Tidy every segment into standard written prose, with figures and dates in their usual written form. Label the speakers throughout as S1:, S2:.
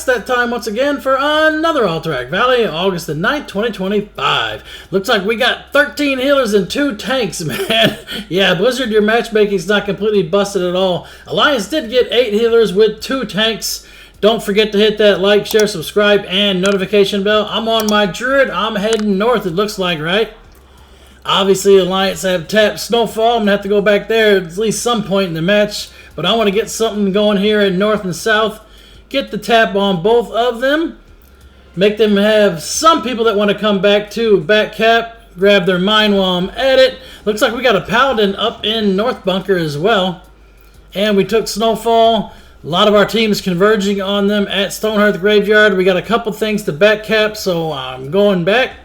S1: It's that time once again for another Alterac Valley, August the 9th, 2025. Looks like we got 13 healers and 2 tanks, man. Yeah, Blizzard, your matchmaking's not completely busted at all. Alliance did get 8 healers with 2 tanks. Don't forget to hit that like, share, subscribe, and notification bell. I'm on my Druid. I'm heading north, it looks like, right? Obviously, Alliance have tapped Snowfall. I'm going to have to go back there at least some point in the match. But I want to get something going here in north and south. Get the tap on both of them. Make them have some people that want to come back to back cap. Grab their mine while I'm at it. Looks like we got a Paladin up in North Bunker as well. And we took Snowfall. A lot of our teams converging on them at Stonehearth Graveyard. We got a couple things to back cap, so I'm going back.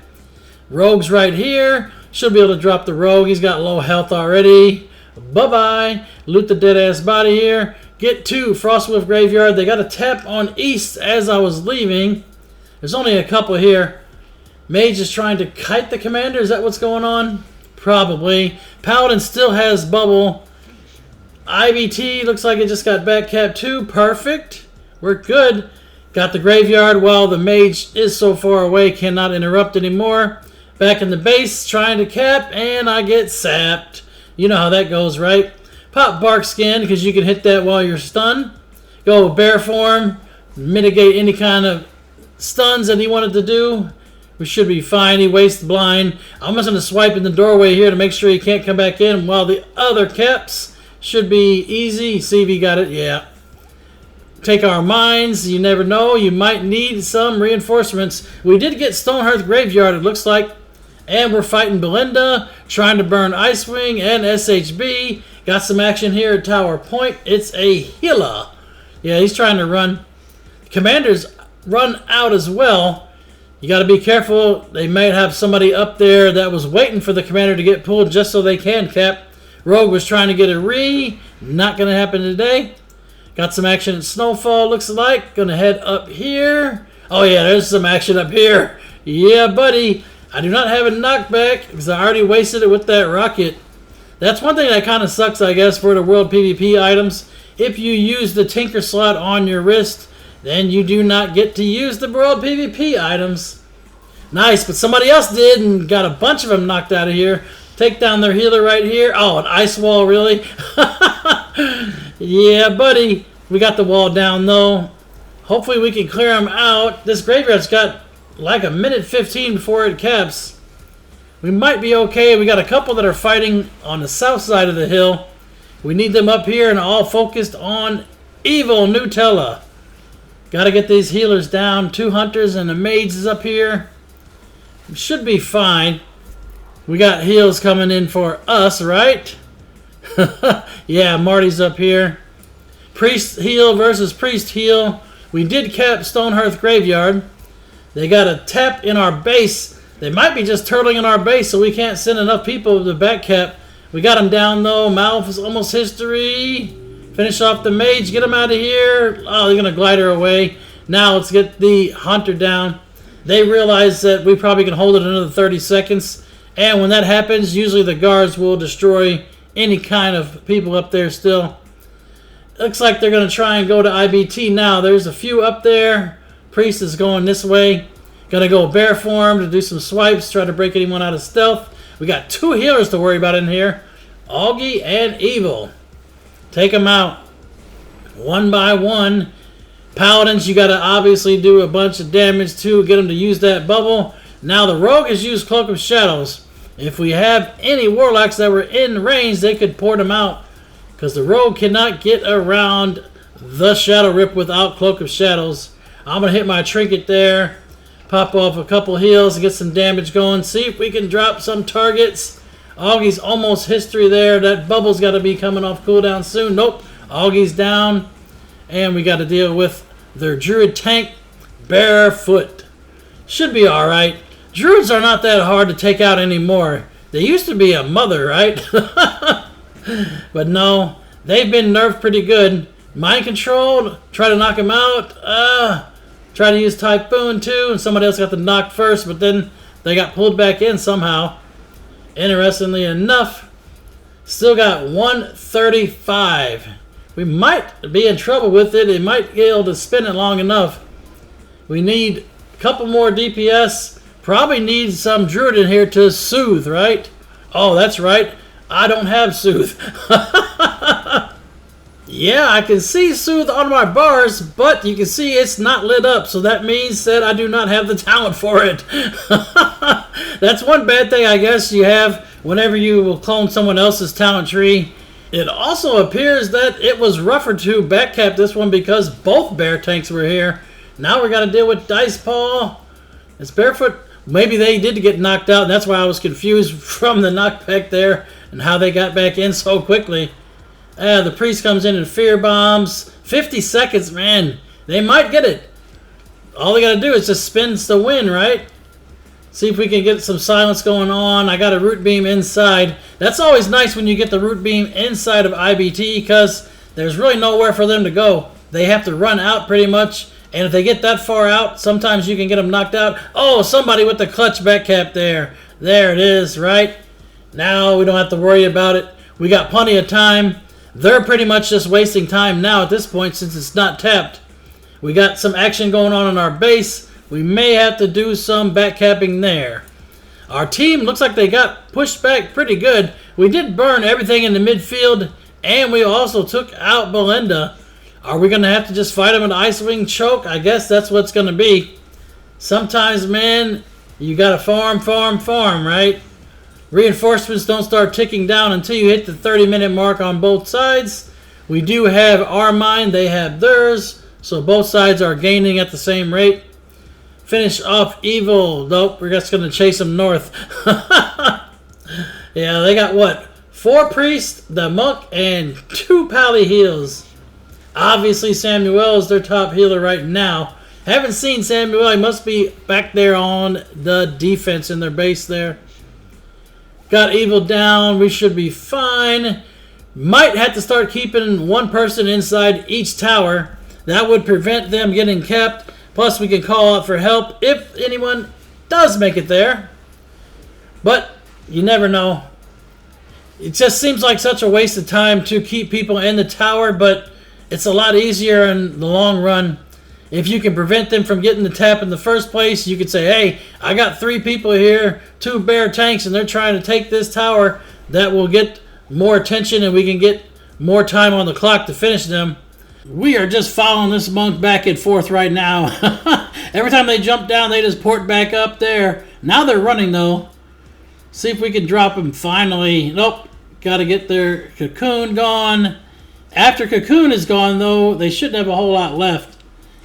S1: Rogue's right here. Should be able to drop the Rogue. He's got low health already. Bye-bye. Loot the dead-ass body here. Get to Frostwolf Graveyard. They got a tap on East as I was leaving. There's only a couple here. Mage is trying to kite the commander. Is that what's going on? Probably. Paladin still has bubble. IBT looks like it just got back cap too. Perfect. We're good. Got the graveyard while the mage is so far away, cannot interrupt anymore. Back in the base, trying to cap, and I get sapped. You know how that goes, right? Pop Bark Skin, because you can hit that while you're stunned. Go Bear Form, mitigate any kind of stuns that he wanted to do. We should be fine. He wastes blind. I'm just going to swipe in the doorway here to make sure he can't come back in, while the other caps should be easy. See if he got it. Yeah. Take our mines. You never know. You might need some reinforcements. We did get Stonehearth Graveyard, it looks like. And we're fighting Belinda, trying to burn Icewing and SHB. Got some action here at Tower Point. It's a healer. Yeah, he's trying to run. Commanders run out as well. You got to be careful. They might have somebody up there that was waiting for the commander to get pulled just so they can cap. Rogue was trying to get a re. Not going to happen today. Got some action at Snowfall, looks like. Going to head up here. Oh, yeah, there's some action up here. Yeah, buddy. I do not have a knockback because I already wasted it with that rocket. That's one thing that kind of sucks, I guess, for the World PvP items. If you use the Tinker slot on your wrist, then you do not get to use the World PvP items. Nice, but somebody else did and got a bunch of them knocked out of here. Take down their healer right here. Oh, an ice wall, really? Yeah, buddy. We got the wall down, though. Hopefully we can clear them out. This graveyard's got like a minute 15 before it caps. We might be okay. We got a couple that are fighting on the south side of the hill. We need them up here and all focused on evil Nutella. Got to get these healers down. 2 hunters and a mage is up here. We should be fine. We got heals coming in for us, right? Yeah, Marty's up here. Priest heal versus priest heal. We did cap Stonehearth Graveyard. They got a tap in our base. They might be just turtling in our base, so we can't send enough people to back cap. We got them down, though. Malf is almost history. Finish off the mage. Get him out of here. Oh, they're going to glide her away. Now let's get the hunter down. They realize that we probably can hold it another 30 seconds. And when that happens, usually the guards will destroy any kind of people up there still. Looks like they're going to try and go to IBT now. There's a few up there. Priest is going this way. Gonna go bear form to do some swipes, try to break anyone out of stealth. We got 2 healers to worry about in here. Augie and Evil. Take them out. One by one. Paladins, you gotta obviously do a bunch of damage to get them to use that bubble. Now the Rogue has used Cloak of Shadows. If we have any Warlocks that were in range, they could port them out. Because the Rogue cannot get around the Shadow Rip without Cloak of Shadows. I'm going to hit my trinket there, pop off a couple heals and get some damage going. See if we can drop some targets. Augie's almost history there. That bubble's got to be coming off cooldown soon. Nope. Augie's down. And we got to deal with their Druid tank barefoot. Should be alright. Druids are not that hard to take out anymore. They used to be a mother, right? But no, they've been nerfed pretty good. Mind controlled. Try to knock him out. Try to use Typhoon too, and somebody else got the knock first, but then they got pulled back in somehow. Interestingly enough, still got 135. We might be in trouble with it. It might be able to spin it long enough. We need a couple more DPS. Probably need some Druid in here to soothe, right? Oh, that's right. I don't have soothe. Yeah, I can see soothe on my bars, but you can see it's not lit up, so that means that I do not have the talent for it. That's one bad thing I guess you have whenever you will clone someone else's talent tree. It also appears that it was rougher to backcap this one because both bear tanks were here. Now we got to deal with Dice Paw. It's Barefoot. Maybe they did get knocked out, and that's why I was confused from the knockback there and how they got back in so quickly. The priest comes in and fear bombs. 50 seconds, man. They might get it. All they got to do is just spins the win, right? See if we can get some silence going on. I got a root beam inside. That's always nice when you get the root beam inside of IBT because there's really nowhere for them to go. They have to run out pretty much. And if they get that far out, sometimes you can get them knocked out. Oh, somebody with the clutch back cap there. There it is, right? Now we don't have to worry about it. We got plenty of time. They're pretty much just wasting time now at this point since it's not tapped. We got some action going on in our base. We may have to do some backcapping there. Our team looks like they got pushed back pretty good. We did burn everything in the midfield, and we also took out Belinda. Are we going to have to just fight them in Ice Wing Choke? I guess that's what it's going to be. Sometimes, man, you got to farm, right? Reinforcements don't start ticking down until you hit the 30-minute mark on both sides. We do have our mine, they have theirs, so both sides are gaining at the same rate. Finish off Evil. Nope, we're just going to chase them north. Yeah, they got what? 4 priests, the monk, and 2 pally heals. Obviously, Samuel is their top healer right now. Haven't seen Samuel. He must be back there on the defense in their base there. Got Evil down. We should be fine. Might have to start keeping one person inside each tower. That would prevent them getting kept. Plus, we can call out for help if anyone does make it there. But you never know. It just seems like such a waste of time to keep people in the tower, but it's a lot easier in the long run. If you can prevent them from getting the tap in the first place, you could say, hey, I got 3 people here, 2 bear tanks, and they're trying to take this tower. That will get more attention, and we can get more time on the clock to finish them. We are just following this monk back and forth right now. Every time they jump down, they just port back up there. Now they're running, though. See if we can drop them finally. Nope. Got to get their cocoon gone. After cocoon is gone, though, they shouldn't have a whole lot left.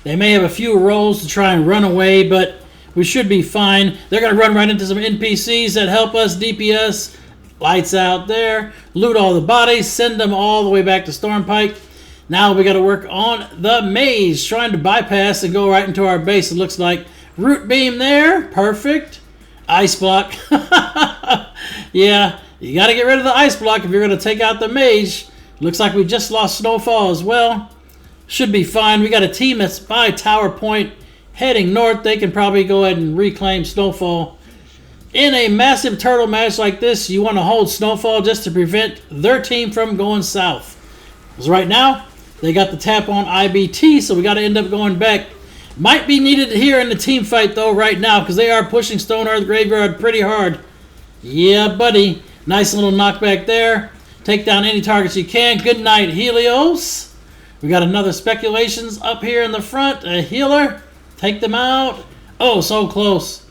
S1: They may have a few rolls to try and run away, but we should be fine. They're going to run right into some NPCs that help us. DPS, lights out there. Loot all the bodies. Send them all the way back to Stormpike. Now we got to work on the maze, trying to bypass and go right into our base. It looks like root beam there. Perfect. Ice block. Yeah, you got to get rid of the ice block if you're going to take out the mage. Looks like we just lost Snowfall as well. Should be fine. We got a team that's by Tower Point heading north. They can probably go ahead and reclaim Snowfall. In a massive turtle match like this, you want to hold Snowfall just to prevent their team from going south. Because right now, they got the tap on IBT, so we got to end up going back. Might be needed here in the team fight, though, right now, because they are pushing Stone Earth Graveyard pretty hard. Yeah, buddy. Nice little knockback there. Take down any targets you can. Good night, Helios. We got another Speculations up here in the front. A healer. Take them out. Oh, so close.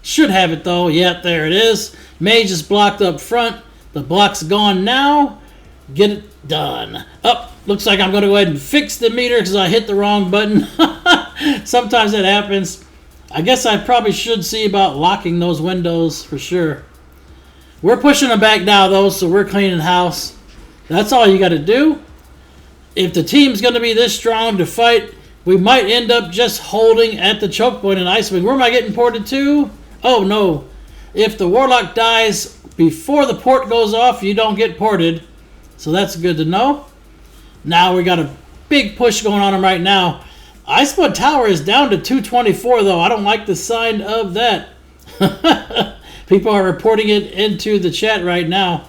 S1: Should have it, though. Yep, there it is. Mage is blocked up front. The block's gone now. Get it done. Up. Looks like I'm going to go ahead and fix the meter because I hit the wrong button. Sometimes that happens. I guess I probably should see about locking those windows for sure. We're pushing them back now, though, so we're cleaning house. That's all you got to do. If the team's going to be this strong to fight, we might end up just holding at the choke point in Icewing. Where am I getting ported to? Oh, no. If the Warlock dies before the port goes off, you don't get ported. So that's good to know. Now we got a big push going on right now. Iceblood Tower is down to 224, though. I don't like the sign of that. People are reporting it into the chat right now.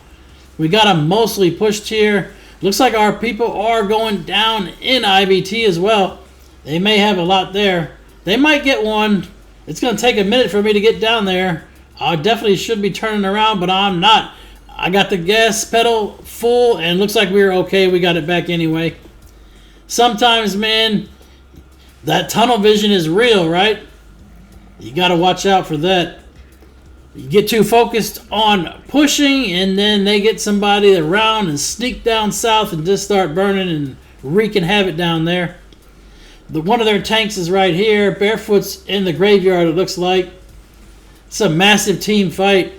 S1: We got them mostly pushed here. Looks like our people are going down in IBT as well. They may have a lot there. They might get one. It's going to take a minute for me to get down there. I definitely should be turning around, but I'm not. I got the gas pedal full, and looks like we were okay. We got it back anyway. Sometimes, man, that tunnel vision is real, right? You got to watch out for that. You get too focused on pushing, and then they get somebody around and sneak down south and just start burning and wreaking havoc down there. One of their tanks is right here. Barefoot's in the graveyard, it looks like. It's a massive team fight.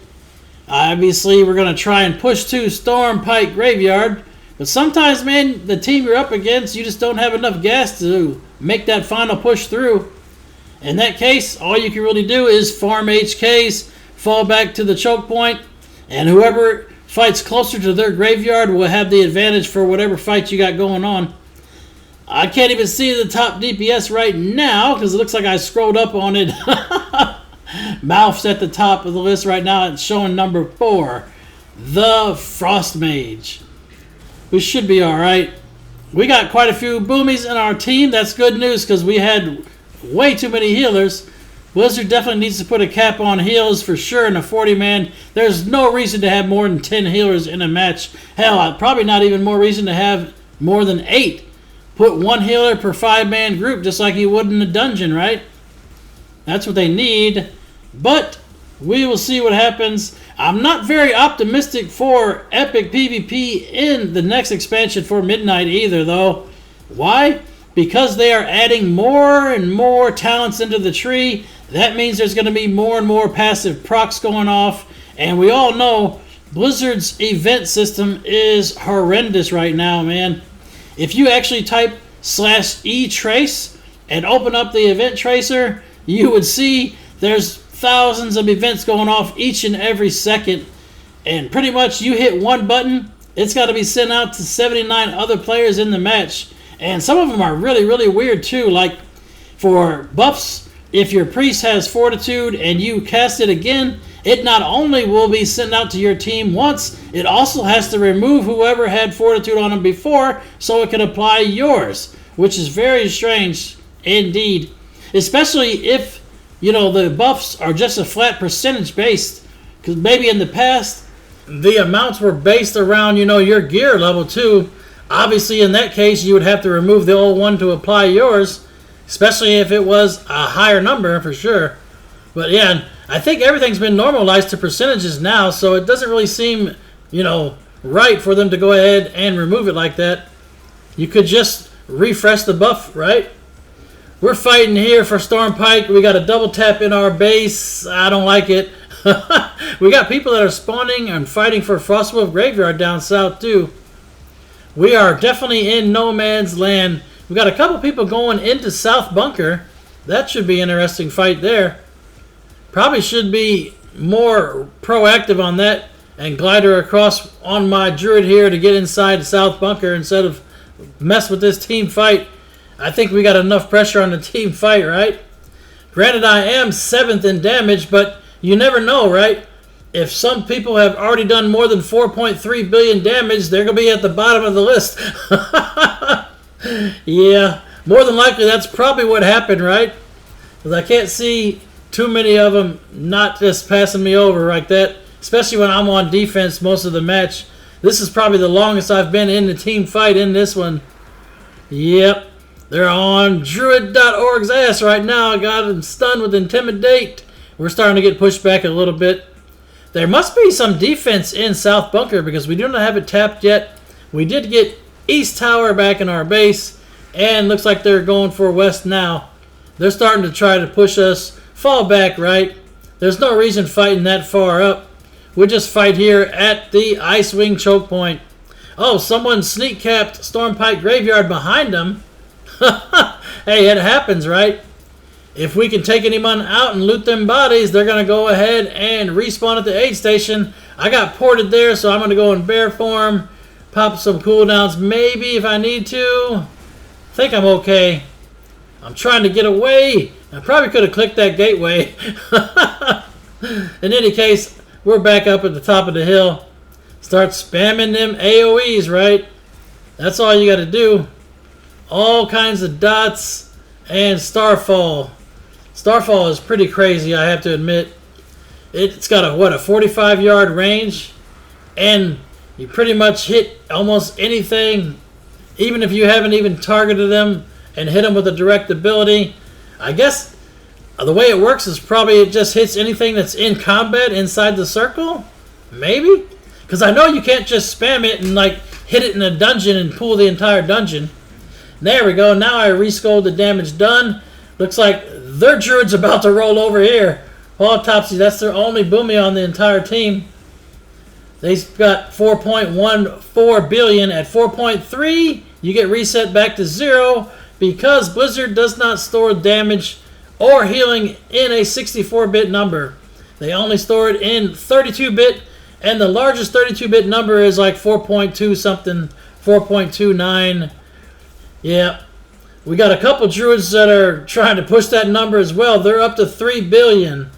S1: Obviously, we're going to try and push to Stormpike Graveyard. But sometimes, man, the team you're up against, you just don't have enough gas to make that final push through. In that case, all you can really do is farm HKs, fall back to the choke point, and whoever fights closer to their graveyard will have the advantage for whatever fight you got going on. I can't even see the top DPS right now because it looks like I scrolled up on it. Mouth's at the top of the list right now. It's showing number 4, the Frost Mage. We should be all right. We got quite a few boomies in our team. That's good news because we had way too many healers. Blizzard definitely needs to put a cap on heals for sure in a 40-man. There's no reason to have more than 10 healers in a match. Hell, probably not even more reason to have more than 8. Put 1 healer per 5-man group just like you would in a dungeon, right? That's what they need. But we will see what happens. I'm not very optimistic for epic PvP in the next expansion for Midnight either, though. Why? Because they are adding more and more talents into the tree. That means there's going to be more and more passive procs going off. And we all know Blizzard's event system is horrendous right now, man. If you actually type /etrace and open up the event tracer, you would see there's thousands of events going off each and every second. And pretty much you hit one button, it's got to be sent out to 79 other players in the match. And some of them are really, really weird too. Like for buffs, if your priest has fortitude and you cast it again, it not only will be sent out to your team once, it also has to remove whoever had fortitude on them before so it can apply yours, which is very strange indeed. Especially if, you know, the buffs are just a flat percentage based. Because maybe in the past, the amounts were based around, you know, your gear level too. Obviously, in that case, you would have to remove the old one to apply yours, especially if it was a higher number for sure. But yeah, I think everything's been normalized to percentages now, so it doesn't really seem, you know, right for them to go ahead and remove it like that. You could just refresh the buff, right? We're fighting here for Stormpike. We got a double tap in our base. I don't like it. We got people that are spawning and fighting for Frostwolf Graveyard down south too. We are definitely in no man's land. We got a couple people going into South Bunker. That should be an interesting fight there. Probably should be more proactive on that and glider across on my Druid here to get inside the South Bunker instead of mess with this team fight. I think we got enough pressure on the team fight, right? Granted, I am 7th in damage, but you never know, right? If some people have already done more than 4.3 billion damage, they're going to be at the bottom of the list. Yeah, more than likely that's probably what happened, right? Because I can't see too many of them not just passing me over like that, especially when I'm on defense most of the match. This is probably the longest I've been in the team fight in this one. Yep, they're on Druid.org's ass right now. I got them stunned with Intimidate. We're starting to get pushed back a little bit. There must be some defense in South Bunker because we do not have it tapped yet. We did get East Tower back in our base, and looks like they're going for West now. They're starting to try to push us. Fall back, right? There's no reason fighting that far up. We'll just fight here at the Icewing choke point. Oh, someone sneak capped Stormpike Graveyard behind them. Hey, it happens, right? If we can take anyone out and loot them bodies, they're going to go ahead and respawn at the aid station. I got ported there, so I'm going to go in bear form, pop some cooldowns maybe if I need to. I think I'm okay. I'm trying to get away. I probably could have clicked that gateway. In any case, we're back up at the top of the hill. Start spamming them AoEs, right? That's all you got to do. All kinds of dots and Starfall. Starfall is pretty crazy, I have to admit. It's got a 45-yard range, and you pretty much hit almost anything, even if you haven't even targeted them, and hit them with a direct ability. I guess the way it works is probably it just hits anything that's in combat inside the circle? Maybe? Because I know you can't just spam it and like hit it in a dungeon and pull the entire dungeon. There we go. Now I rescored the damage done. Looks like their druid's about to roll over here. Autopsy, that's their only boomie on the entire team. They've got 4.14 billion. At 4.3, you get reset back to 0 because Blizzard does not store damage or healing in a 64-bit number. They only store it in 32-bit, and the largest 32-bit number is like 4.2 something, 4.29. Yeah. We got a couple druids that are trying to push that number as well. They're up to 3 billion.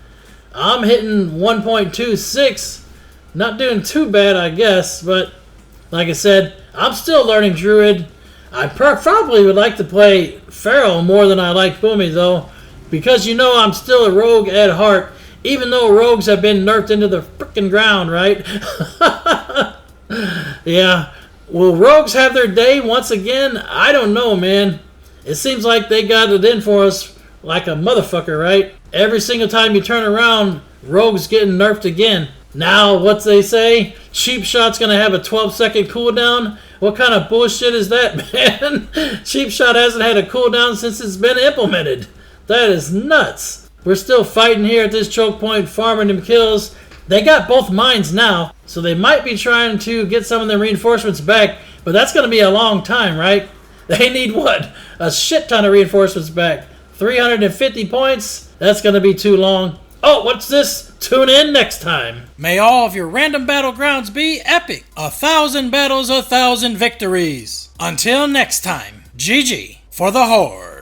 S1: I'm hitting 1.26. Not doing too bad, I guess. But like I said, I'm still learning druid. I probably would like to play Pharaoh more than I like Boomy, though. Because you know I'm still a rogue at heart. Even though rogues have been nerfed into the frickin' ground, right? Yeah. Will rogues have their day once again? I don't know, man. It seems like they got it in for us like a motherfucker, right? Every single time you turn around, rogues getting nerfed again. Now, what they say? Cheap Shot's going to have a 12-second cooldown? What kind of bullshit is that, man? Cheap Shot hasn't had a cooldown since it's been implemented. That is nuts. We're still fighting here at this choke point, farming them kills. They got both mines now, so they might be trying to get some of their reinforcements back, but that's going to be a long time, right? They need what? A shit ton of reinforcements back. 350 points? That's going to be too long. Oh, what's this? Tune in next time. May all of your random battlegrounds be epic. 1,000 battles, 1,000 victories. Until next time, GG for the Horde.